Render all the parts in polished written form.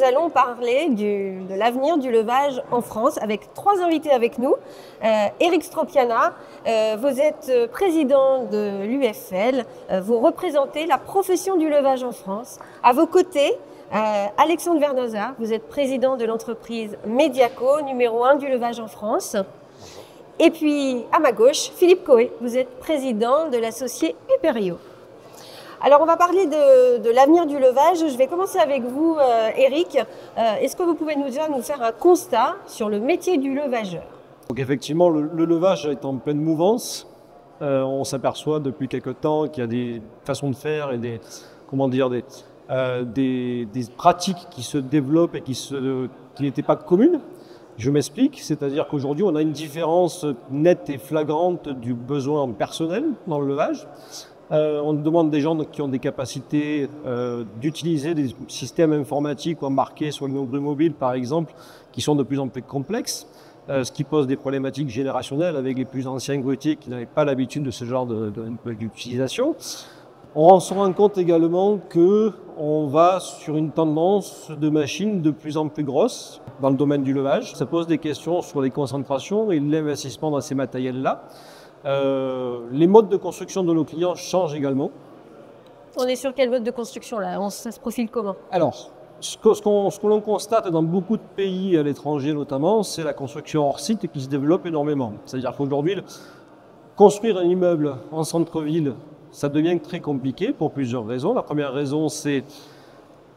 allons parler de l'avenir du levage en France avec 3 invités avec nous. Éric Stropiana, vous êtes président de l'UFL, vous représentez la profession du levage en France. À vos côtés, Alexandre Vernosa, vous êtes président de l'entreprise Mediaco, numéro 1 du levage en France. Et puis, à ma gauche, Philippe Coé, vous êtes président de l'associé Uperio. Alors, on va parler de l'avenir du levage. Je vais commencer avec vous, Éric. Est-ce que vous pouvez nous faire un constat sur le métier du levageur? Donc effectivement, le levage est en pleine mouvance. On s'aperçoit depuis quelque temps qu'il y a des façons de faire et des pratiques qui se développent et qui n'étaient pas communes. Je m'explique, c'est-à-dire qu'aujourd'hui, on a une différence nette et flagrante du besoin personnel dans le levage. On demande des gens qui ont des capacités d'utiliser des systèmes informatiques ou embarqués sur le nombre mobile, par exemple, qui sont de plus en plus complexes, ce qui pose des problématiques générationnelles avec les plus anciens grutiers qui n'avaient pas l'habitude de ce genre d'utilisation. On se rend compte également qu'on va sur une tendance de machines de plus en plus grosses dans le domaine du levage. Ça pose des questions sur les concentrations et l'investissement dans ces matériels-là. Les modes de construction de nos clients changent également. On est sur quel mode de construction là? Ça se profile comment? Alors, ce que l'on constate dans beaucoup de pays à l'étranger notamment, c'est la construction hors site qui se développe énormément. C'est-à-dire qu'aujourd'hui, construire un immeuble en centre-ville, ça devient très compliqué pour plusieurs raisons. La première raison, c'est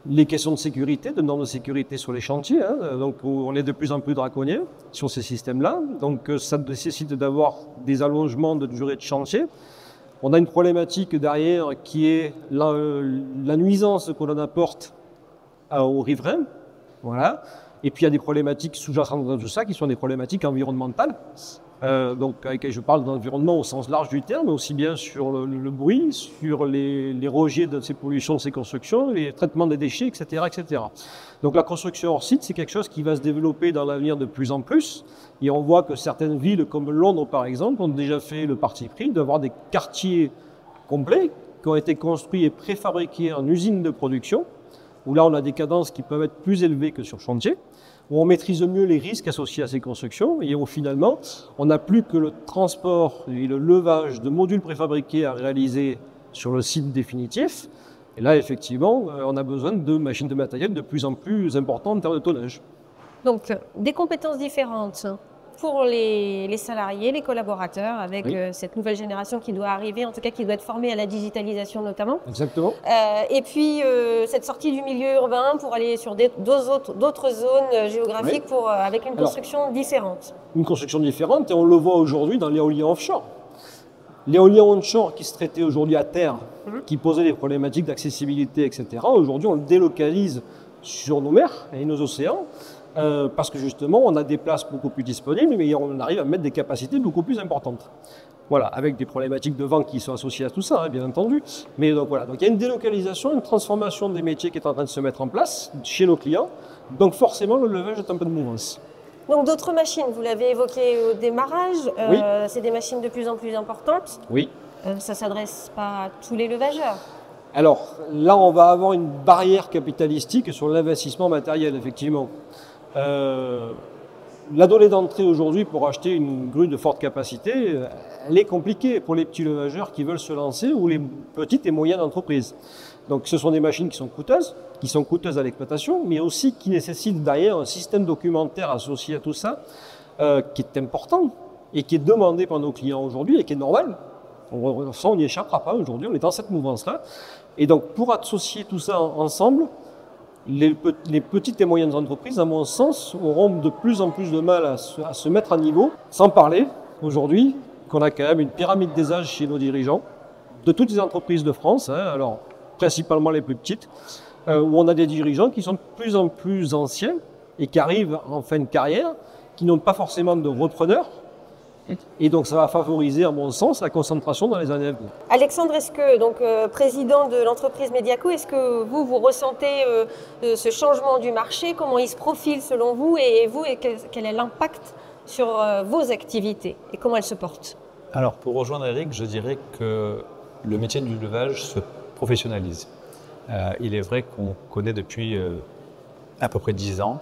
les questions de sécurité, de normes de sécurité sur les chantiers. Donc, on est de plus en plus draconien sur ces systèmes-là. Donc, ça nécessite d'avoir des allongements de durée de chantier. On a une problématique derrière qui est la nuisance que l'on apporte aux riverains. Voilà. Et puis, il y a des problématiques sous-jacentes dans tout ça qui sont des problématiques environnementales. Donc, je parle d'environnement au sens large du terme, mais aussi bien sur le bruit, sur les rejets de ces pollutions, de ces constructions, les traitements des déchets, etc., etc. Donc, la construction hors site, c'est quelque chose qui va se développer dans l'avenir de plus en plus. Et on voit que certaines villes, comme Londres par exemple, ont déjà fait le parti pris d'avoir des quartiers complets qui ont été construits et préfabriqués en usine de production, où là, on a des cadences qui peuvent être plus élevées que sur chantier, où on maîtrise mieux les risques associés à ces constructions et où finalement, on n'a plus que le transport et le levage de modules préfabriqués à réaliser sur le site définitif. Et là, effectivement, on a besoin de machines de matériel de plus en plus importantes en termes de tonnage. Donc, des compétences différentes pour les salariés, les collaborateurs, avec cette nouvelle génération qui doit arriver, en tout cas qui doit être formée à la digitalisation notamment. Exactement. Et puis cette sortie du milieu urbain pour aller sur d'autres zones géographiques avec une construction différente. Une construction différente, et on le voit aujourd'hui dans l'éolien offshore. L'éolien onshore qui se traitait aujourd'hui à terre, qui posait des problématiques d'accessibilité, etc. Aujourd'hui, on le délocalise sur nos mers et nos océans. Parce que justement, on a des places beaucoup plus disponibles, mais on arrive à mettre des capacités beaucoup plus importantes. Voilà, avec des problématiques de vent qui sont associées à tout ça, bien entendu. Mais donc voilà, donc il y a une délocalisation, une transformation des métiers qui est en train de se mettre en place chez nos clients. Donc forcément, le levage est un peu de mouvance. Donc d'autres machines, vous l'avez évoqué au démarrage, c'est des machines de plus en plus importantes. Oui. Ça ne s'adresse pas à tous les levageurs. Alors là, on va avoir une barrière capitalistique sur l'investissement matériel, effectivement. La donnée d'entrée aujourd'hui pour acheter une grue de forte capacité, elle est compliquée pour les petits levageurs qui veulent se lancer ou les petites et moyennes entreprises. Donc ce sont des machines qui sont coûteuses à l'exploitation, mais aussi qui nécessitent derrière un système documentaire associé à tout ça, qui est important et qui est demandé par nos clients aujourd'hui et qui est normal. On n'y échappera pas aujourd'hui, on est dans cette mouvance-là. Et donc pour associer tout ça ensemble, les petites et moyennes entreprises, à mon sens, auront de plus en plus de mal à se mettre à niveau, sans parler aujourd'hui qu'on a quand même une pyramide des âges chez nos dirigeants, de toutes les entreprises de France, alors principalement les plus petites, où on a des dirigeants qui sont de plus en plus anciens et qui arrivent en fin de carrière, qui n'ont pas forcément de repreneurs. Et donc ça va favoriser, à mon sens, la concentration dans les années à venir. Alexandre, est-ce que, donc président de l'entreprise Mediaco, est-ce que vous ressentez ce changement du marché? Comment il se profile selon vous? Et quel est l'impact sur vos activités et comment elles se portent? Alors pour rejoindre Éric, je dirais que le métier du levage se professionnalise. Il est vrai qu'on connaît depuis à peu près 10 ans,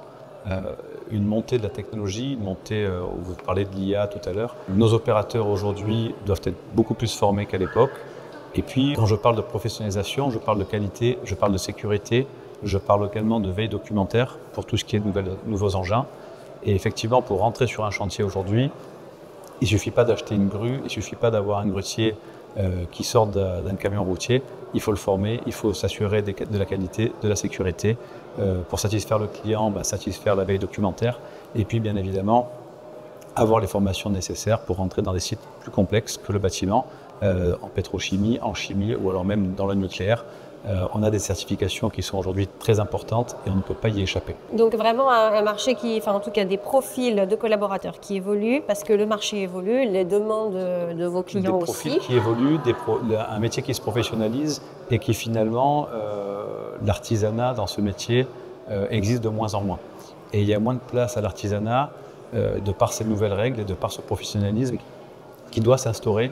une montée de la technologie, une montée, vous parlez de l'IA tout à l'heure. Nos opérateurs aujourd'hui doivent être beaucoup plus formés qu'à l'époque. Et puis, quand je parle de professionnalisation, je parle de qualité, je parle de sécurité, je parle également de veille documentaire pour tout ce qui est nouveaux engins. Et effectivement, pour rentrer sur un chantier aujourd'hui, il ne suffit pas d'acheter une grue, il ne suffit pas d'avoir un grutier qui sort d'un camion routier. Il faut le former, il faut s'assurer de la qualité, de la sécurité. Pour satisfaire le client, satisfaire la veille documentaire. Et puis, bien évidemment, avoir les formations nécessaires pour rentrer dans des sites plus complexes que le bâtiment, en pétrochimie, en chimie ou alors même dans le nucléaire. On a des certifications qui sont aujourd'hui très importantes et on ne peut pas y échapper. Donc vraiment un marché en tout cas des profils de collaborateurs qui évoluent parce que le marché évolue, les demandes de vos clients aussi. Des profils qui évoluent, un métier qui se professionnalise et qui finalement, l'artisanat dans ce métier existe de moins en moins. Et il y a moins de place à l'artisanat de par ces nouvelles règles et de par ce professionnalisme qui doit s'instaurer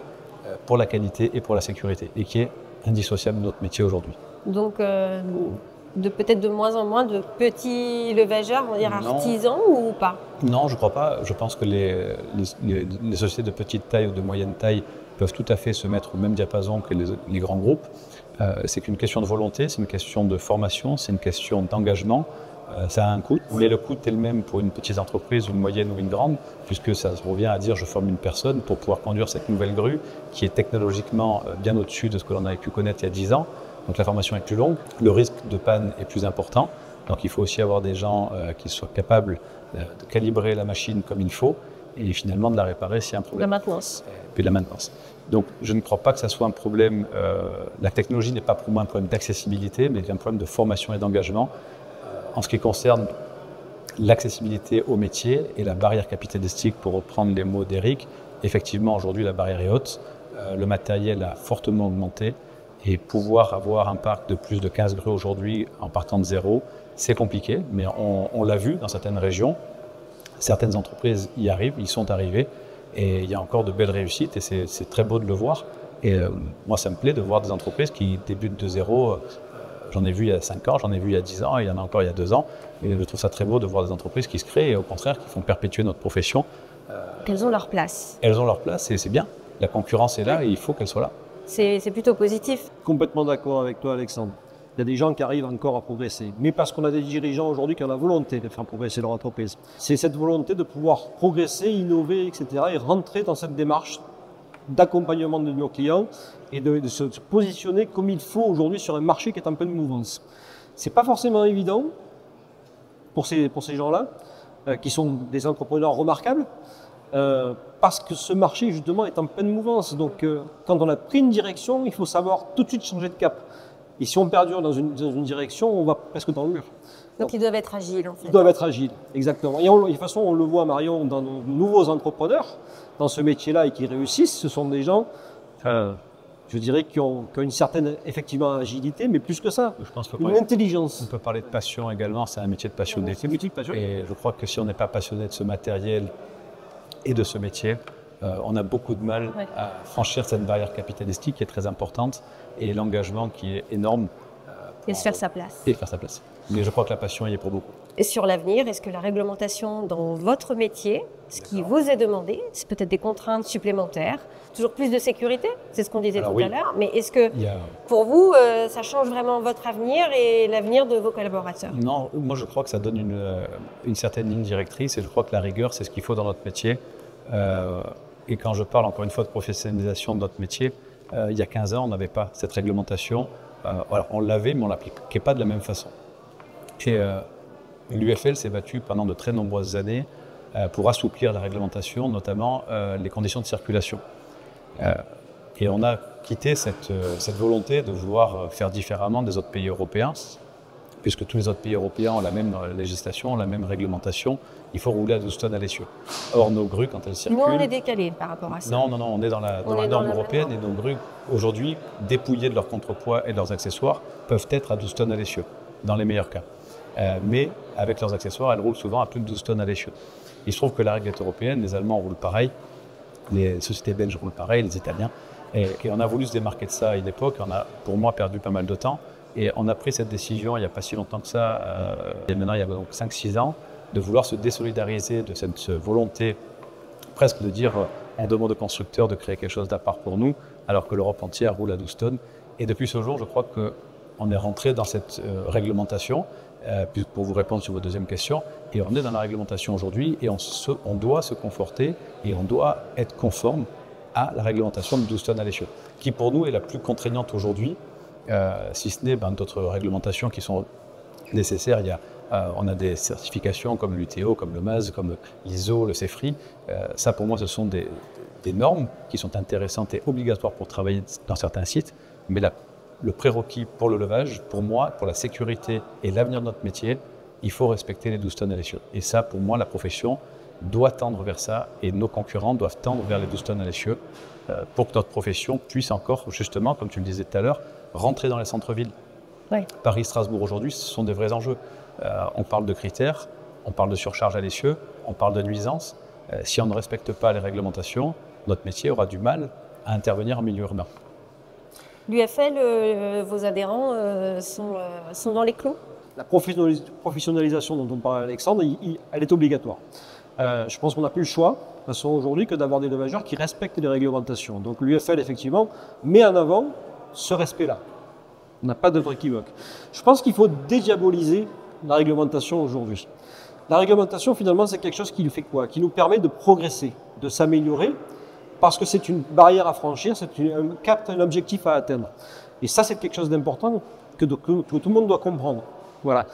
pour la qualité et pour la sécurité et qui est indissociable de notre métier aujourd'hui. Donc, peut-être de moins en moins de petits levageurs, on va dire artisans ou pas? Non, je ne crois pas. Je pense que les sociétés de petite taille ou de moyenne taille peuvent tout à fait se mettre au même diapason que les grands groupes. C'est qu'une question de volonté, c'est une question de formation, c'est une question d'engagement. Ça a un coût, mais le coût est le même pour une petite entreprise, une moyenne ou une grande, puisque ça revient à dire je forme une personne pour pouvoir conduire cette nouvelle grue qui est technologiquement bien au-dessus de ce que l'on avait pu connaître il y a 10 ans. Donc la formation est plus longue, le risque de panne est plus important, donc il faut aussi avoir des gens qui soient capables de calibrer la machine comme il faut et finalement de la réparer s'il y a un problème. La maintenance. Et puis de la maintenance. Donc je ne crois pas que ça soit un problème, la technologie n'est pas pour moi un problème d'accessibilité, mais un problème de formation et d'engagement. En ce qui concerne l'accessibilité au métier et la barrière capitalistique, pour reprendre les mots d'Eric, effectivement aujourd'hui la barrière est haute, le matériel a fortement augmenté et pouvoir avoir un parc de plus de 15 grues aujourd'hui en partant de zéro, c'est compliqué, mais on l'a vu dans certaines régions, certaines entreprises y arrivent, y sont arrivées et il y a encore de belles réussites et c'est très beau de le voir. Et moi ça me plaît de voir des entreprises qui débutent de zéro. J'en ai vu il y a 5 ans, j'en ai vu il y a 10 ans, et il y en a encore il y a 2 ans. Et je trouve ça très beau de voir des entreprises qui se créent et au contraire qui font perpétuer notre profession. Elles ont leur place. Elles ont leur place et c'est bien. La concurrence est là et il faut qu'elle soit là. C'est plutôt positif. Complètement d'accord avec toi, Alexandre. Il y a des gens qui arrivent encore à progresser. Mais parce qu'on a des dirigeants aujourd'hui qui ont la volonté de faire progresser leur entreprise. C'est cette volonté de pouvoir progresser, innover, etc. et rentrer dans cette démarche d'accompagnement de nos clients et de se positionner comme il faut aujourd'hui sur un marché qui est en pleine mouvance. C'est pas forcément évident pour ces gens-là, qui sont des entrepreneurs remarquables, parce que ce marché justement est en pleine mouvance. Donc quand on a pris une direction, il faut savoir tout de suite changer de cap. Et si on perdure dans une direction, on va presque dans le mur. Donc ils doivent être agiles en fait. Ils doivent être agiles, exactement. Et de toute façon, on le voit, Marion, dans nos nouveaux entrepreneurs, dans ce métier-là et qui réussissent, ce sont des gens, je dirais, qui ont une certaine, effectivement, agilité, mais plus que ça, Je pense une intelligence. On peut parler de passion également, c'est un métier de passionné. C'est un métier de passion. Et je crois que si on n'est pas passionné de ce matériel et de ce métier, on a beaucoup de mal à franchir cette barrière capitalistique qui est très importante et l'engagement qui est énorme. Et se faire sa place. Et faire sa place. Mais je crois que la passion y est pour beaucoup. Et sur l'avenir, est-ce que la réglementation dans votre métier, ce qui vous est demandé, c'est peut-être des contraintes supplémentaires, toujours plus de sécurité, c'est ce qu'on disait tout à l'heure, mais est-ce que pour vous, ça change vraiment votre avenir et l'avenir de vos collaborateurs? Non, moi je crois que ça donne une certaine ligne directrice et je crois que la rigueur, c'est ce qu'il faut dans notre métier. Et quand je parle encore une fois de professionnalisation de notre métier, il y a 15 ans, on n'avait pas cette réglementation. Alors, on l'avait, mais on ne l'appliquait pas de la même façon. Et l'UFL s'est battu pendant de très nombreuses années pour assouplir la réglementation, notamment les conditions de circulation. Et on a quitté cette volonté de vouloir faire différemment des autres pays européens, puisque tous les autres pays européens ont la même législation, la même réglementation. Il faut rouler à 12 tonnes à l'essieu. Or, nos grues, quand elles circulent... Nous, on est décalés par rapport à ça. Non, on est dans la norme européenne et nos grues, aujourd'hui, dépouillées de leur contrepoids et de leurs accessoires, peuvent être à 12 tonnes à l'essieu, dans les meilleurs cas. Mais avec leurs accessoires, elles roulent souvent à plus de 12 tonnes à l'essieu. Il se trouve que la règle est européenne, les Allemands roulent pareil, les sociétés belges roulent pareil, les Italiens. Et on a voulu se démarquer de ça à une époque, on a, pour moi, perdu pas mal de temps. Et on a pris cette décision il n'y a pas si longtemps que ça, et maintenant il y a donc 5-6 ans, de vouloir se désolidariser de cette volonté presque de dire on demande aux constructeurs de créer quelque chose d'à part pour nous, alors que l'Europe entière roule à 12 tonnes. Et depuis ce jour, je crois qu'on est rentré dans cette réglementation, pour vous répondre sur votre deuxième question, et on est dans la réglementation aujourd'hui, et on doit se conforter, et on doit être conforme à la réglementation de 12 tonnes à l'essieu, qui pour nous est la plus contraignante aujourd'hui, si ce n'est d'autres réglementations qui sont nécessaires. On a des certifications comme l'UTO, comme le MAS, comme l'ISO, le CEFRI. Ça, pour moi, ce sont des normes qui sont intéressantes et obligatoires pour travailler dans certains sites. Mais le prérequis pour le levage, pour moi, pour la sécurité et l'avenir de notre métier, il faut respecter les 12 tonnes à l'essieu. Et ça, pour moi, la profession doit tendre vers ça et nos concurrents doivent tendre vers les 12 tonnes à l'essieu pour que notre profession puisse encore, justement, comme tu le disais tout à l'heure, rentrer dans les centres-villes. Oui. Paris-Strasbourg aujourd'hui, ce sont des vrais enjeux. On parle de critères, on parle de surcharge à l'essieu, on parle de nuisances. Si on ne respecte pas les réglementations, notre métier aura du mal à intervenir en milieu urbain. L'UFL, vos adhérents sont dans les clous? La professionnalisation dont on parlait Alexandre, elle est obligatoire. Je pense qu'on n'a plus le choix, de toute façon aujourd'hui, que d'avoir des levageurs qui respectent les réglementations. Donc l'UFL, effectivement, met en avant ce respect-là. On n'a pas d'autre équivoque. Je pense qu'il faut dédiaboliser la réglementation aujourd'hui. La réglementation, finalement, c'est quelque chose qui fait quoi? Qui nous permet de progresser, de s'améliorer, parce que c'est une barrière à franchir, c'est un cap, un objectif à atteindre. Et ça, c'est quelque chose d'important que tout le monde doit comprendre. Voilà.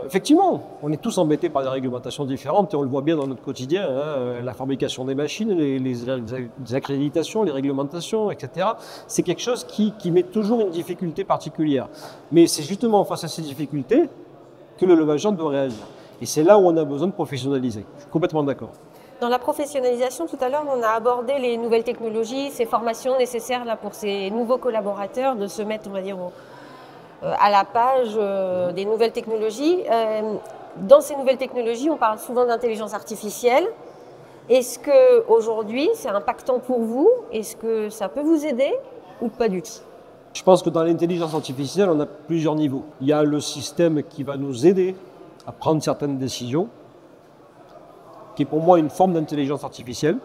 Effectivement, on est tous embêtés par des réglementations différentes et on le voit bien dans notre quotidien, hein, la fabrication des machines, les accréditations, les réglementations, etc. C'est quelque chose qui met toujours une difficulté particulière. Mais c'est justement face à ces difficultés que le levageur doit réagir. Et c'est là où on a besoin de professionnaliser. Je suis complètement d'accord. Dans la professionnalisation, tout à l'heure, on a abordé les nouvelles technologies, ces formations nécessaires là, pour ces nouveaux collaborateurs de se mettre, on va dire, à la page des nouvelles technologies. Dans ces nouvelles technologies, on parle souvent d'intelligence artificielle. Est-ce qu'aujourd'hui, c'est impactant pour vous? Est-ce que ça peut vous aider ou pas du tout? Je pense que dans l'intelligence artificielle, on a plusieurs niveaux. Il y a le système qui va nous aider à prendre certaines décisions, qui est pour moi une forme d'intelligence artificielle.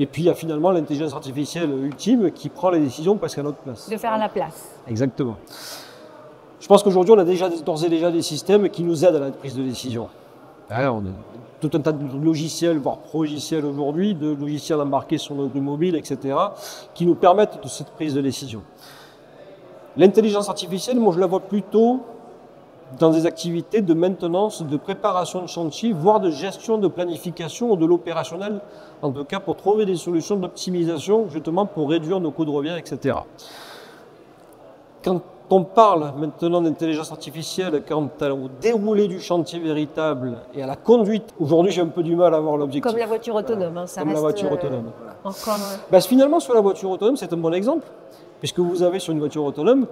Et puis il y a finalement l'intelligence artificielle ultime qui prend les décisions presque à notre place. De faire à la place. Exactement. Je pense qu'aujourd'hui, on a d'ores et déjà des systèmes qui nous aident à la prise de décision. Alors, on a tout un tas de logiciels, voire progiciels aujourd'hui, de logiciels embarqués sur nos grues mobiles, etc., qui nous permettent de cette prise de décision. L'intelligence artificielle, moi je la vois plutôt dans des activités de maintenance, de préparation de chantier, voire de gestion, de planification ou de l'opérationnel, en tout cas pour trouver des solutions d'optimisation, justement pour réduire nos coûts de revient, etc. Quand on parle maintenant d'intelligence artificielle, quant au déroulé du chantier véritable et à la conduite, aujourd'hui j'ai un peu du mal à voir l'objectif. Comme la voiture autonome, hein, ça Comme reste la voiture autonome. encore... Finalement, sur la voiture autonome, c'est un bon exemple, puisque vous avez sur une voiture autonome,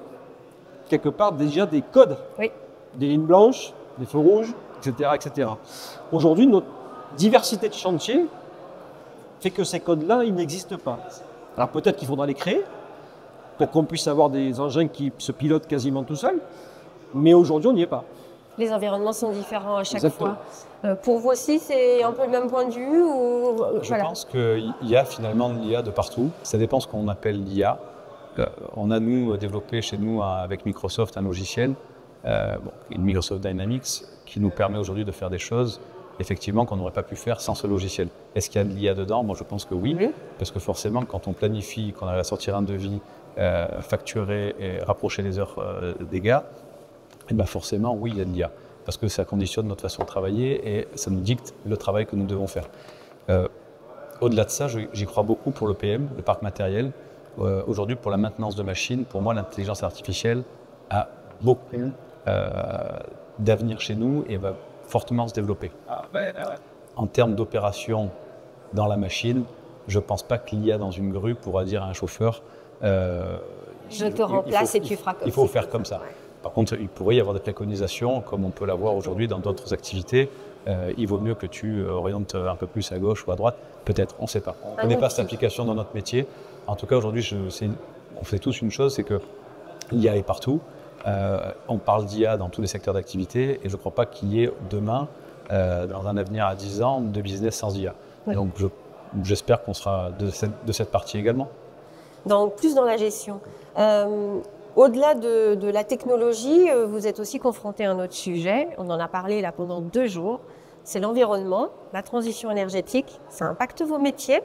quelque part déjà des codes. Oui. Des lignes blanches, des feux rouges, etc. etc. Aujourd'hui, notre diversité de chantiers fait que ces codes-là, ils n'existent pas. Alors peut-être qu'il faudra les créer, pour qu'on puisse avoir des engins qui se pilotent quasiment tout seuls, mais aujourd'hui, on n'y est pas. Les environnements sont différents à chaque Exactement. fois. Pour vous aussi, c'est un peu le même point de vue ou... Je pense qu'il y a finalement de l'IA de partout. Ça dépend ce qu'on appelle l'IA. On a, nous, développé chez nous avec Microsoft un logiciel, une Microsoft Dynamics, qui nous permet aujourd'hui de faire des choses, effectivement, qu'on n'aurait pas pu faire sans ce logiciel. Est-ce qu'il y a de l'IA dedans? Moi, je pense que oui, parce que forcément, quand on planifie, qu'on arrive à sortir un devis, facturer et rapprocher les heures des gars, et ben forcément, oui, il y a de l'IA, parce que ça conditionne notre façon de travailler et ça nous dicte le travail que nous devons faire. Au-delà de ça, j'y crois beaucoup pour le PM, le parc matériel. Aujourd'hui, pour la maintenance de machines, pour moi, l'intelligence artificielle a beaucoup d'avenir chez nous et va fortement se développer. En termes d'opération dans la machine, je ne pense pas qu'il y a dans une grue pourra dire à un chauffeur je te remplace et tu feras comme ça. Il faut faire comme ça. Par contre, il pourrait y avoir des préconisations, comme on peut l'avoir aujourd'hui dans d'autres activités. Il vaut mieux que tu orientes un peu plus à gauche ou à droite. Peut-être, on ne sait pas. On ne connaît pas cette application dans notre métier. En tout cas, aujourd'hui, on fait tous une chose, c'est que l'IA est partout. On parle d'IA dans tous les secteurs d'activité et je ne crois pas qu'il y ait demain, dans un avenir à 10 ans, de business sans IA. Ouais. Donc j'espère qu'on sera de cette partie également. Plus dans la gestion. Au-delà de la technologie, vous êtes aussi confronté à un autre sujet. On en a parlé là pendant 2 jours. C'est l'environnement, la transition énergétique. Ça impacte vos métiers.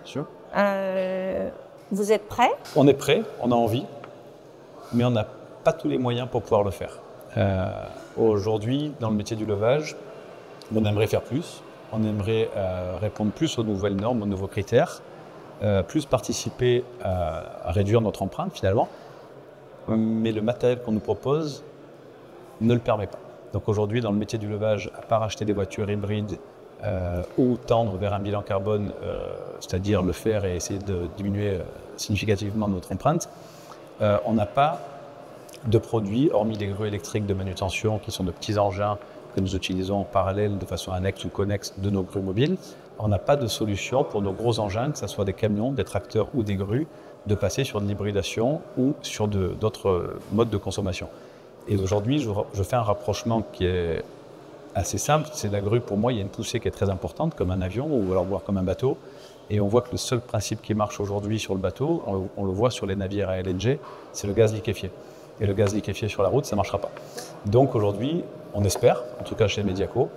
Sûr. Vous êtes prêts? On est prêt, on a envie, mais on n'a pas tous les moyens pour pouvoir le faire. Aujourd'hui, dans le métier du levage, on aimerait faire plus. On aimerait répondre plus aux nouvelles normes, aux nouveaux critères, plus participer à réduire notre empreinte finalement. Mais le matériel qu'on nous propose ne le permet pas. Donc aujourd'hui, dans le métier du levage, à part acheter des voitures hybrides ou tendre vers un bilan carbone, c'est-à-dire le faire et essayer de diminuer significativement notre empreinte, on n'a pas de produits, hormis les grues électriques de manutention, qui sont de petits engins que nous utilisons en parallèle de façon annexe ou connexe de nos grues mobiles. On n'a pas de solution pour nos gros engins, que ce soit des camions, des tracteurs ou des grues, de passer sur de l'hybridation ou sur d'autres modes de consommation. Et aujourd'hui, je fais un rapprochement qui est assez simple. C'est la grue, pour moi, il y a une poussée qui est très importante, comme un avion ou alors voire comme un bateau. Et on voit que le seul principe qui marche aujourd'hui sur le bateau, on le voit sur les navires à LNG, c'est le gaz liquéfié. Et le gaz liquéfié sur la route, ça ne marchera pas. Donc aujourd'hui, on espère, en tout cas chez Mediaco,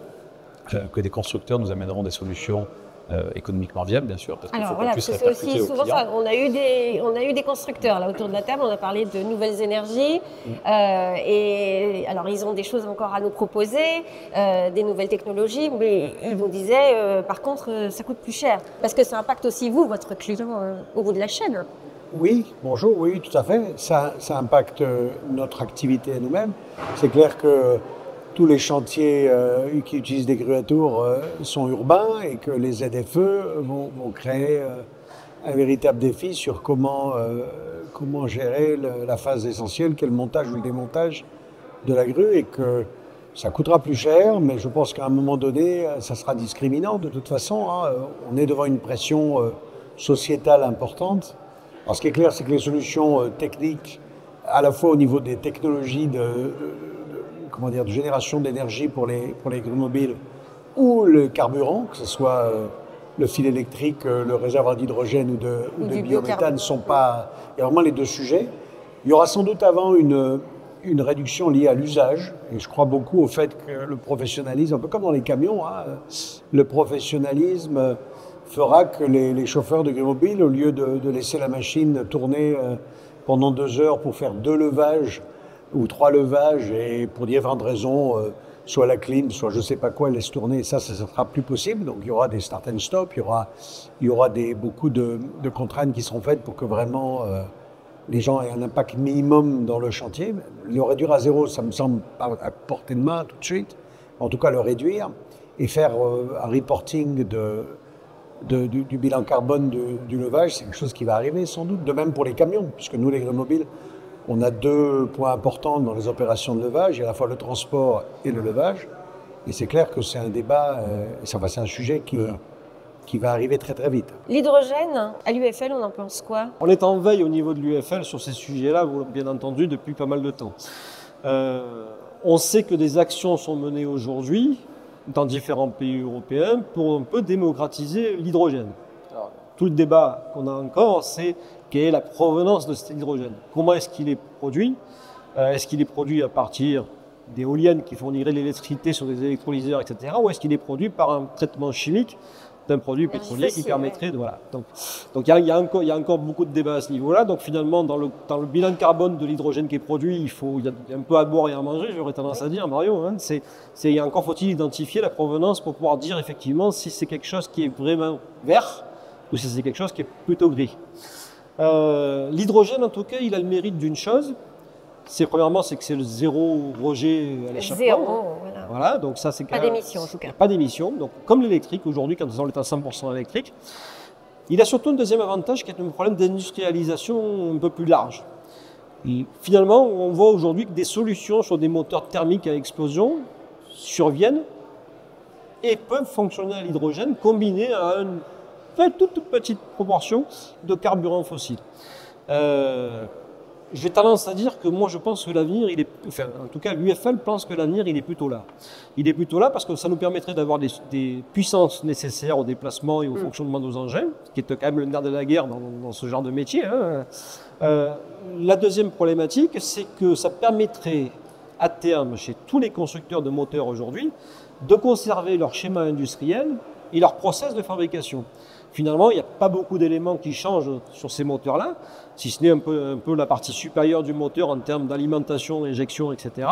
que des constructeurs nous amèneront des solutions économiquement viables, bien sûr, parce qu'il faut qu'on puisse répercuter aux clients. Ça. On a eu des constructeurs là autour de la table. On a parlé de nouvelles énergies. Et alors, ils ont des choses encore à nous proposer, des nouvelles technologies. Mais ils vous disaient, par contre, ça coûte plus cher. Parce que ça impacte aussi vous, votre client, au bout de la chaîne. Oui, bonjour, oui, tout à fait. Ça impacte notre activité nous-mêmes. C'est clair que tous les chantiers qui utilisent des grues à tour sont urbains et que les ZFE vont créer un véritable défi sur comment gérer la phase essentielle, qu'est le montage ou le démontage de la grue, et que ça coûtera plus cher, mais je pense qu'à un moment donné, ça sera discriminant de toute façon. On est devant une pression sociétale importante. Alors, ce qui est clair, c'est que les solutions techniques, à la fois au niveau des technologies de génération d'énergie pour les grues mobiles ou le carburant, que ce soit le fil électrique, le réservoir d'hydrogène ou de biométhane, sont pas. Il y a vraiment les deux sujets. Il y aura sans doute avant une réduction liée à l'usage, et je crois beaucoup au fait que le professionnalisme, un peu comme dans les camions, le professionnalisme fera que les chauffeurs de grues mobiles, au lieu de laisser la machine tourner pendant 2 heures pour faire 2 levages ou 3 levages, et pour différentes raisons, soit la clim, soit je ne sais pas quoi, laisse tourner, ça ne sera plus possible. Donc il y aura des start and stop, il y aura beaucoup de contraintes qui seront faites pour que vraiment les gens aient un impact minimum dans le chantier. Le réduire à 0, ça me semble pas à portée de main tout de suite. En tout cas, le réduire et faire un reporting du bilan carbone du levage, c'est quelque chose qui va arriver sans doute. De même pour les camions, puisque nous, les grues mobiles, on a 2 points importants dans les opérations de levage, il y a à la fois le transport et le levage. Et c'est clair que c'est un débat, c'est un sujet qui va arriver très très vite. L'hydrogène, à l'UFL, on en pense quoi? On est en veille au niveau de l'UFL sur ces sujets-là, bien entendu, depuis pas mal de temps. On sait que des actions sont menées aujourd'hui dans différents pays européens pour un peu démocratiser l'hydrogène. Tout le débat qu'on a encore, c'est quelle est la provenance de cet hydrogène. Comment est-ce qu'il est produit? Est-ce qu'il est produit à partir d'éoliennes qui fourniraient l'électricité sur des électrolyseurs, etc. Ou est-ce qu'il est produit par un traitement chimique d'un produit pétrolier qui permettrait de... Voilà. Donc il y a encore beaucoup de débats à ce niveau-là. Donc finalement, dans le bilan carbone de l'hydrogène qui est produit, il y a un peu à boire et à manger, j'aurais tendance à dire, Mario. Encore faut-il identifier la provenance pour pouvoir dire effectivement si c'est quelque chose qui est vraiment vert ou si c'est quelque chose qui est plutôt gris. L'hydrogène, en tout cas, il a le mérite d'une chose. Premièrement, c'est que c'est le zéro rejet à l'échappement. Zéro, voilà. Donc ça, c'est pas d'émission en tout cas. Pas d'émission. Donc comme l'électrique aujourd'hui, quand on est à 100% électrique, il a surtout un deuxième avantage qui est un problème d'industrialisation un peu plus large. Et finalement, on voit aujourd'hui que des solutions sur des moteurs thermiques à explosion surviennent et peuvent fonctionner à l'hydrogène combiné à une toute petite proportion de carburant fossile. J'ai tendance à dire que moi je pense que l'avenir, enfin en tout cas l'UFL pense que l'avenir il est plutôt là. Il est plutôt là parce que ça nous permettrait d'avoir des puissances nécessaires au déplacement et au fonctionnement de nos engins, qui est quand même le nerf de la guerre dans ce genre de métier. Hein. La deuxième problématique, c'est que ça permettrait à terme chez tous les constructeurs de moteurs aujourd'hui de conserver leur schéma industriel et leur process de fabrication. Finalement, il n'y a pas beaucoup d'éléments qui changent sur ces moteurs-là, si ce n'est un peu la partie supérieure du moteur en termes d'alimentation, d'injection, etc.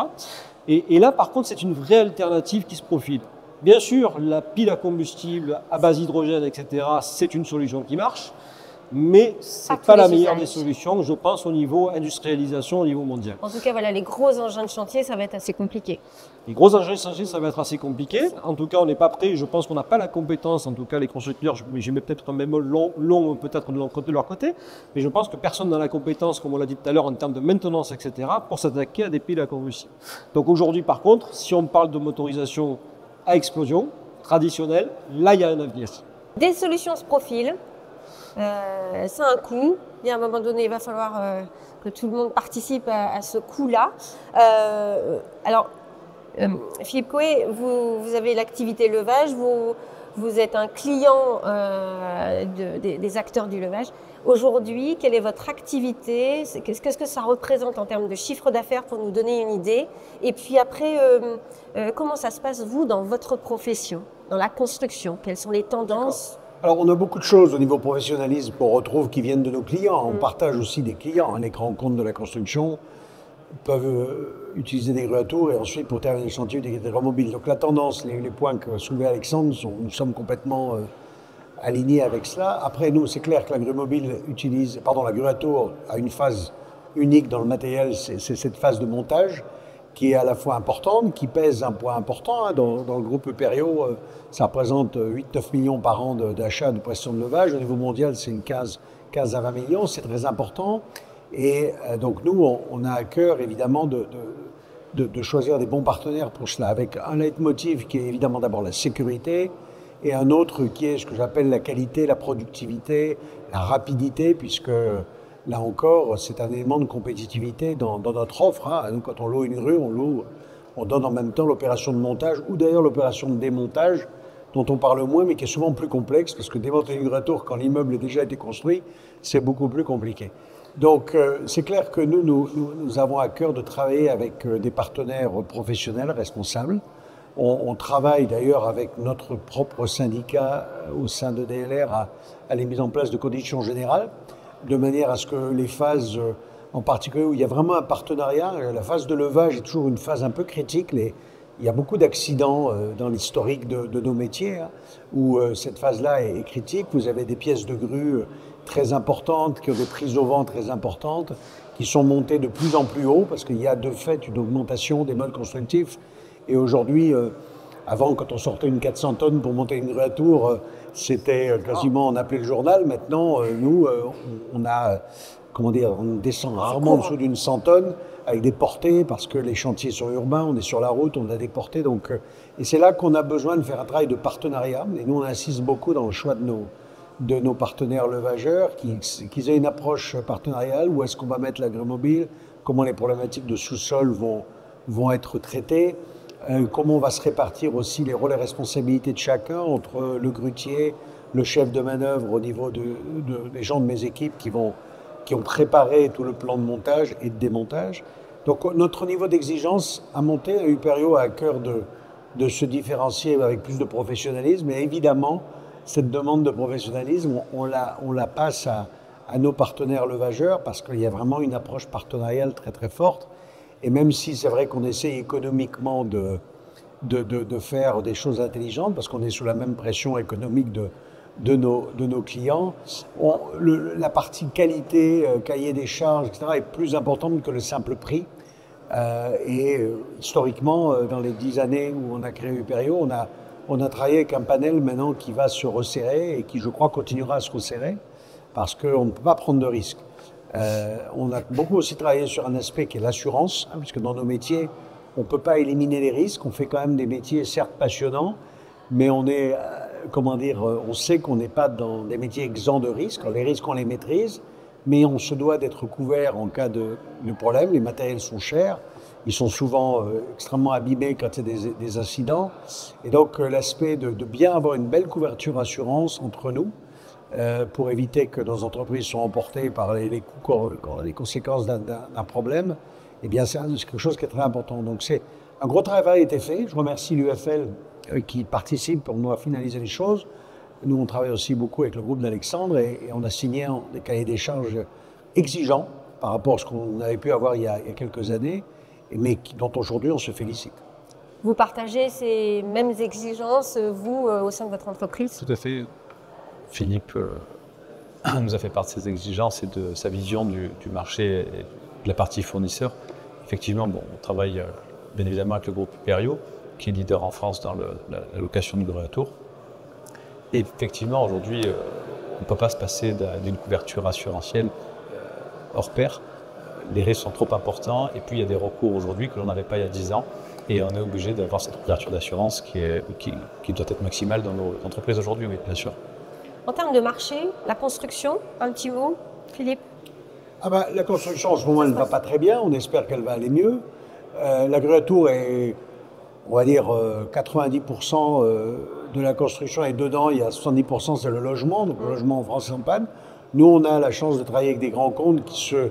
Et là, par contre, c'est une vraie alternative qui se profile. Bien sûr, la pile à combustible à base d'hydrogène, etc., c'est une solution qui marche, mais ce n'est pas la meilleure des solutions, je pense, au niveau industrialisation, au niveau mondial. En tout cas, voilà, les gros engins de chantier, ça va être assez compliqué. Les gros engins de chantier, ça va être assez compliqué. En tout cas, on n'est pas prêt. Je pense qu'on n'a pas la compétence, en tout cas, les constructeurs. J'ai mis peut-être un bémol long peut-être de leur côté. Mais je pense que personne n'a la compétence, comme on l'a dit tout à l'heure, en termes de maintenance, etc., pour s'attaquer à des piles à combustible. Donc aujourd'hui, par contre, si on parle de motorisation à explosion traditionnelle, là, il y a un avenir. Des solutions se profilent. Ça a un coût. Et à un moment donné, il va falloir que tout le monde participe à ce coût-là. Alors, Philippe Coué, vous avez l'activité levage, vous êtes un client des acteurs du levage. Aujourd'hui, quelle est votre activité? Qu'est-ce que ça représente en termes de chiffre d'affaires pour nous donner une idée? Et puis après, comment ça se passe, vous, dans votre profession, dans la construction? Quelles sont les tendances? Alors, on a beaucoup de choses au niveau professionnalisme qu'on retrouve qui viennent de nos clients. On partage aussi des clients. Les grands comptes de la construction peuvent utiliser des grues à tours et ensuite, pour terminer le chantier, des grues mobiles. Donc, la tendance, les points que soulevait Alexandre, nous sommes complètement alignés avec cela. Après, nous, c'est clair que la grue mobile la grue à tour a une phase unique dans le matériel, c'est cette phase de montage qui est à la fois importante, qui pèse un poids important. Hein. Dans le groupe Perio, ça représente 8-9 millions par an d'achat de pression de levage. Au niveau mondial, c'est une 15 à 20 millions, c'est très important. Et donc nous, on a à cœur évidemment de choisir des bons partenaires pour cela, avec un leitmotiv qui est évidemment d'abord la sécurité, et un autre qui est ce que j'appelle la qualité, la productivité, la rapidité, puisque là encore, c'est un élément de compétitivité dans notre offre. Hein. Nous, quand on loue une grue, on donne en même temps l'opération de montage ou d'ailleurs l'opération de démontage, dont on parle moins, mais qui est souvent plus complexe, parce que démonter une grue à tour quand l'immeuble a déjà été construit, c'est beaucoup plus compliqué. Donc, c'est clair que nous avons à cœur de travailler avec des partenaires professionnels responsables. On travaille d'ailleurs avec notre propre syndicat au sein de DLR à la mise en place de conditions générales, de manière à ce que les phases, en particulier où il y a vraiment un partenariat, la phase de levage est toujours une phase un peu critique. Il y a beaucoup d'accidents dans l'historique de nos métiers, hein, où cette phase-là est critique. Vous avez des pièces de grue très importantes, qui ont des prises au vent très importantes, qui sont montées de plus en plus haut, parce qu'il y a de fait une augmentation des modes constructifs. Et aujourd'hui, avant, quand on sortait une 400 tonnes pour monter une grue à tour, c'était quasiment, on appelait le journal. Maintenant, nous, on descend rarement en dessous d'une 100 tonnes avec des portées, parce que les chantiers sont urbains, on est sur la route, on a des portées. Donc, et c'est là qu'on a besoin de faire un travail de partenariat. Et nous, on insiste beaucoup dans le choix de nos partenaires levageurs, qu'ils aient une approche partenariale. Où est-ce qu'on va mettre la grue mobile? Comment les problématiques de sous-sol vont être traitées? Comment on va se répartir aussi les rôles et responsabilités de chacun entre le grutier, le chef de manœuvre au niveau des gens de mes équipes qui ont préparé tout le plan de montage et de démontage. Donc notre niveau d'exigence a monté. Uperio a à cœur de se différencier avec plus de professionnalisme, et évidemment cette demande de professionnalisme, on la passe à nos partenaires levageurs, parce qu'il y a vraiment une approche partenariale très très forte. Et même si c'est vrai qu'on essaie économiquement de faire des choses intelligentes, parce qu'on est sous la même pression économique de nos clients, la partie qualité, cahier des charges, etc., est plus importante que le simple prix. Historiquement, dans les 10 années où on a créé Uperio, on a travaillé avec un panel maintenant qui va se resserrer et qui, je crois, continuera à se resserrer, parce qu'on ne peut pas prendre de risques. On a beaucoup aussi travaillé sur un aspect qui est l'assurance, hein, puisque dans nos métiers, on ne peut pas éliminer les risques. On fait quand même des métiers certes passionnants, mais on sait qu'on n'est pas dans des métiers exempts de risques. Les risques, on les maîtrise, mais on se doit d'être couvert en cas de problème. Les matériels sont chers, ils sont souvent extrêmement abîmés quand il y a des incidents. Et donc l'aspect de bien avoir une belle couverture assurance entre nous, pour éviter que nos entreprises soient emportées par les conséquences d'un problème, eh bien c'est quelque chose qui est très important. Donc c'est un gros travail a été fait. Je remercie l'UFL qui participe pour nous à finaliser les choses. Nous, on travaille aussi beaucoup avec le groupe d'Alexandre et on a signé des cahiers des charges exigeants par rapport à ce qu'on avait pu avoir il y a quelques années, mais dont aujourd'hui on se félicite. Vous partagez ces mêmes exigences, vous, au sein de votre entreprise? Tout à fait. Philippe nous a fait part de ses exigences et de sa vision du marché et de la partie fournisseur. Effectivement, bon, on travaille bien évidemment avec le groupe Perio, qui est leader en France dans la location de grue à tour. Et effectivement, aujourd'hui, on ne peut pas se passer d'une couverture assurantielle hors pair. Les risques sont trop importants et puis il y a des recours aujourd'hui que l'on n'avait pas il y a 10 ans. Et on est obligé d'avoir cette couverture d'assurance qui doit être maximale dans nos entreprises aujourd'hui, oui, bien sûr. En termes de marché, la construction, un petit mot, Philippe? La construction en ce moment elle ne va pas très bien, on espère qu'elle va aller mieux. La grue à tour est, on va dire, 90% de la construction est dedans, il y a 70% c'est le logement, donc le logement en France est en panne. Nous on a la chance de travailler avec des grands comptes qui se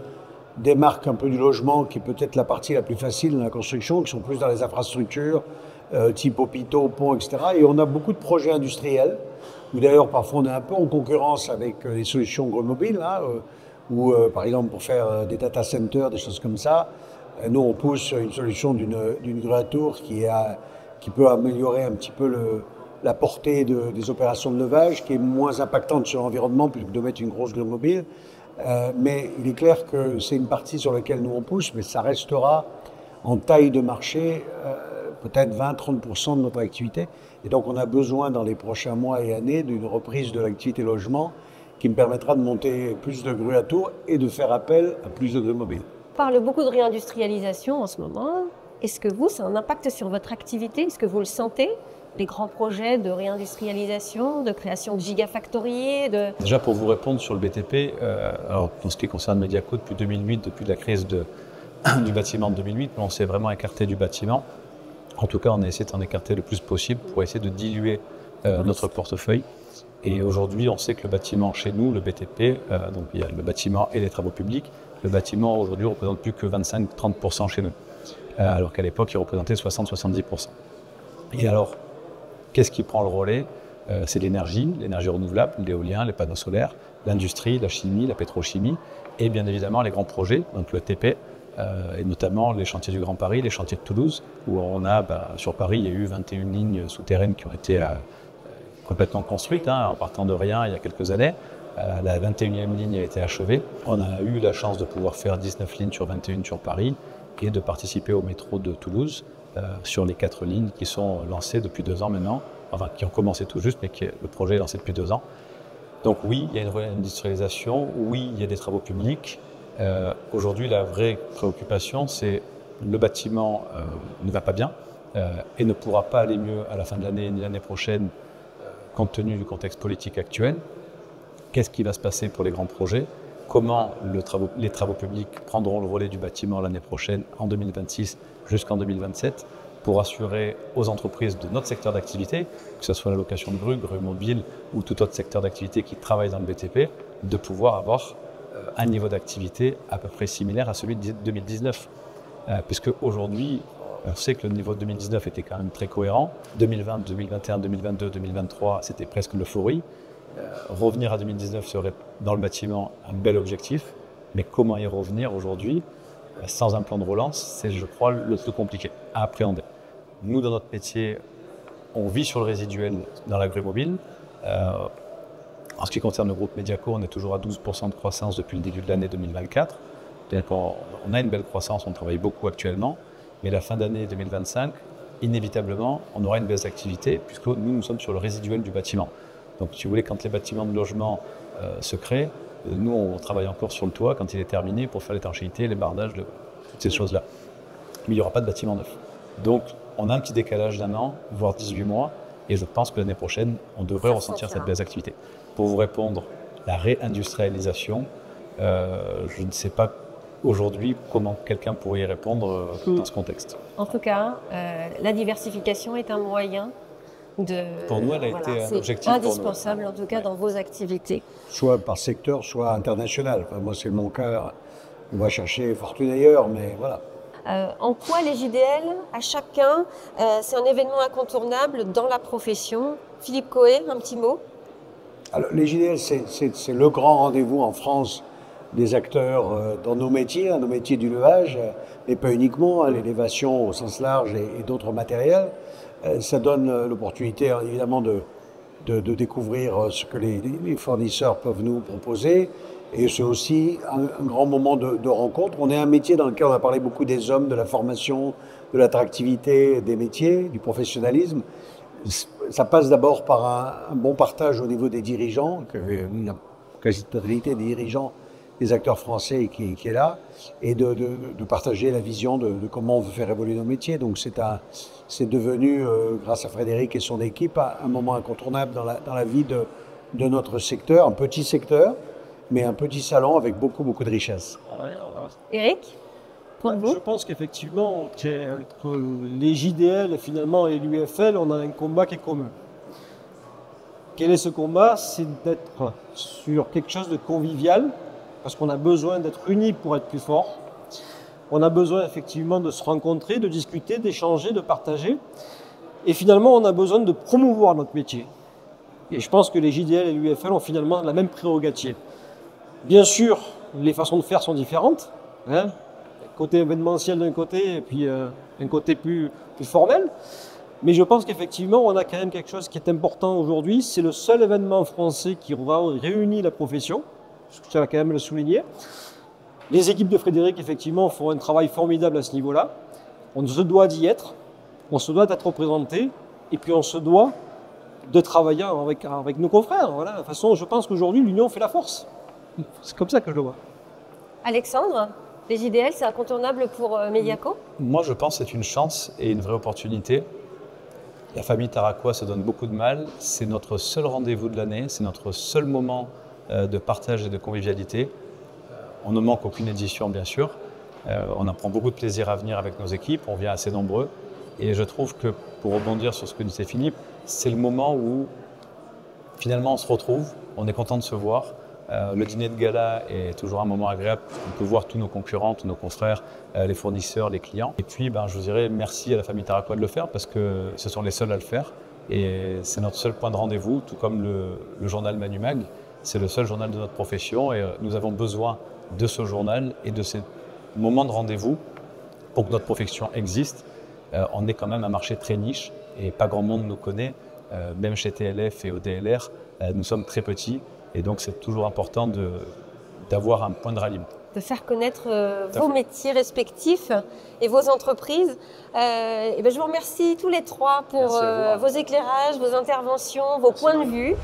démarquent un peu du logement, qui est peut-être la partie la plus facile dans la construction, qui sont plus dans les infrastructures, type hôpitaux, ponts, etc. Et on a beaucoup de projets industriels, où d'ailleurs parfois on est un peu en concurrence avec les solutions grue mobile, hein, ou par exemple pour faire des data centers, des choses comme ça. Nous, on pousse une solution d'une grue à tour qui peut améliorer un petit peu la portée des opérations de levage, qui est moins impactante sur l'environnement plutôt que de mettre une grosse grue mobile. Mais il est clair que c'est une partie sur laquelle nous on pousse, mais ça restera en taille de marché peut-être 20-30% de notre activité. Et donc on a besoin dans les prochains mois et années d'une reprise de l'activité logement qui me permettra de monter plus de grues à tour et de faire appel à plus de grues mobiles. On parle beaucoup de réindustrialisation en ce moment. Est-ce que ça a un impact sur votre activité? Est-ce que vous le sentez? Les grands projets de réindustrialisation, de création de gigafactories Déjà, pour vous répondre sur le BTP, alors, dans ce qui concerne Mediaco, depuis 2008, depuis la crise du bâtiment de 2008, on s'est vraiment écarté du bâtiment. En tout cas, on a essayé de s'en écarter le plus possible pour essayer de diluer notre portefeuille. Et aujourd'hui, on sait que le bâtiment chez nous, le BTP, donc il y a le bâtiment et les travaux publics, le bâtiment aujourd'hui ne représente plus que 25-30% chez nous, alors qu'à l'époque, il représentait 60-70%. Et alors, qu'est-ce qui prend le relais? C'est l'énergie renouvelable, l'éolien, les panneaux solaires, l'industrie, la chimie, la pétrochimie, et bien évidemment les grands projets, donc le TP, et notamment les chantiers du Grand Paris, les chantiers de Toulouse, où on a, sur Paris, il y a eu 21 lignes souterraines qui ont été complètement construites, en partant de rien il y a quelques années. La 21e ligne a été achevée. On a eu la chance de pouvoir faire 19 lignes sur 21 sur Paris et de participer au métro de Toulouse sur les 4 lignes qui sont lancées depuis 2 ans maintenant, enfin qui ont commencé tout juste, mais le projet est lancé depuis 2 ans. Donc oui, il y a une réindustrialisation, oui, il y a des travaux publics. Aujourd'hui, la vraie préoccupation, c'est le bâtiment ne va pas bien et ne pourra pas aller mieux à la fin de l'année ni l'année prochaine compte tenu du contexte politique actuel. Qu'est-ce qui va se passer pour les grands projets? Comment les travaux publics prendront le relais du bâtiment l'année prochaine, en 2026 jusqu'en 2027, pour assurer aux entreprises de notre secteur d'activité, que ce soit la location de grues mobile ou tout autre secteur d'activité qui travaille dans le BTP, de pouvoir avoir un niveau d'activité à peu près similaire à celui de 2019. Puisque aujourd'hui, on sait que le niveau de 2019 était quand même très cohérent. 2020, 2021, 2022, 2023, c'était presque l'euphorie. Revenir à 2019 serait dans le bâtiment un bel objectif, mais comment y revenir aujourd'hui sans un plan de relance, c'est, je crois, le plus compliqué à appréhender. Nous, dans notre métier, on vit sur le résiduel dans la grue mobile. En ce qui concerne le groupe Mediaco, on est toujours à 12% de croissance depuis le début de l'année 2024. On a une belle croissance, on travaille beaucoup actuellement, mais la fin d'année 2025, inévitablement, on aura une baisse d'activité puisque nous sommes sur le résiduel du bâtiment. Donc, si vous voulez, quand les bâtiments de logement se créent, nous, on travaille encore sur le toit quand il est terminé pour faire l'étanchéité, les bardages, toutes ces choses-là. Mais il n'y aura pas de bâtiment neuf. Donc, on a un petit décalage d'1 an, voire 18 mois, et je pense que l'année prochaine, on devrait ressentir cette baisse d'activité. Pour vous répondre, la réindustrialisation, Je ne sais pas aujourd'hui comment quelqu'un pourrait y répondre dans ce contexte. En tout cas, la diversification est un moyen de... Pour nous, elle a été un objectif c'est indispensable, en tout cas, dans vos activités. Soit par secteur, soit international. Enfin, moi, c'est mon cas. On va chercher fortune ailleurs, mais voilà. En quoi les JDL, à chacun, c'est un événement incontournable dans la profession? Philippe Coé, un petit mot? Alors, les JDL, c'est le grand rendez-vous en France des acteurs dans nos métiers du levage, mais pas uniquement, l'élévation au sens large et d'autres matériels. Ça donne l'opportunité, évidemment, de découvrir ce que les fournisseurs peuvent nous proposer. Et c'est aussi un grand moment de rencontre. On est un métier dans lequel on a parlé beaucoup des hommes, de la formation, de l'attractivité des métiers, du professionnalisme. Ça passe d'abord par un bon partage au niveau des dirigeants, la quasi-totalité des dirigeants, des acteurs français qui est là, et de partager la vision de comment on veut faire évoluer nos métiers. Donc c'est devenu, grâce à Frédéric et son équipe, un moment incontournable dans la vie de notre secteur, un petit secteur, mais un petit salon avec beaucoup de richesse. Éric, pour vous? Je pense qu'effectivement, entre les JDL finalement et l'UFL, on a un combat qui est commun. Quel est ce combat? C'est d'être sur quelque chose de convivial, parce qu'on a besoin d'être unis pour être plus fort. On a besoin effectivement de se rencontrer, de discuter, d'échanger, de partager. Et finalement, on a besoin de promouvoir notre métier. Et je pense que les JDL et l'UFL ont finalement la même prérogative. Bien sûr, les façons de faire sont différentes. Hein, côté événementiel d'un côté et puis un côté plus formel. Mais je pense qu'effectivement, on a quand même quelque chose qui est important aujourd'hui. C'est le seul événement français qui réunit la profession. Je tiens à quand même le souligner. Les équipes de Frédéric, effectivement, font un travail formidable à ce niveau-là. On se doit d'y être. On se doit d'être représenté. Et puis on se doit de travailler avec nos confrères. Voilà. De toute façon, je pense qu'aujourd'hui, l'union fait la force. C'est comme ça que je le vois. Alexandre, les JDL, c'est incontournable pour Mediaco? Moi, je pense que c'est une chance et une vraie opportunité. La famille Taraquois se donne beaucoup de mal. C'est notre seul rendez-vous de l'année. C'est notre seul moment de partage et de convivialité. On ne manque aucune édition, bien sûr. On en prend beaucoup de plaisir à venir avec nos équipes. On vient assez nombreux. Et je trouve que, pour rebondir sur ce que disait Philippe, c'est le moment où, finalement, on se retrouve. On est content de se voir. Le dîner de gala est toujours un moment agréable. On peut voir tous nos concurrents, tous nos confrères, les fournisseurs, les clients. Et puis, je vous dirais merci à la famille Taraquois de le faire parce que ce sont les seuls à le faire. Et c'est notre seul point de rendez-vous, tout comme le journal Manumag. C'est le seul journal de notre profession et nous avons besoin de ce journal et de ces moments de rendez-vous pour que notre profession existe. On est quand même un marché très niche et pas grand monde nous connaît. Même chez TLF et au DLR, nous sommes très petits. Et donc, c'est toujours important d'avoir un point de ralliement. De faire connaître vos métiers respectifs et vos entreprises. Je vous remercie tous les trois pour vos éclairages, vos interventions, vos points de vue.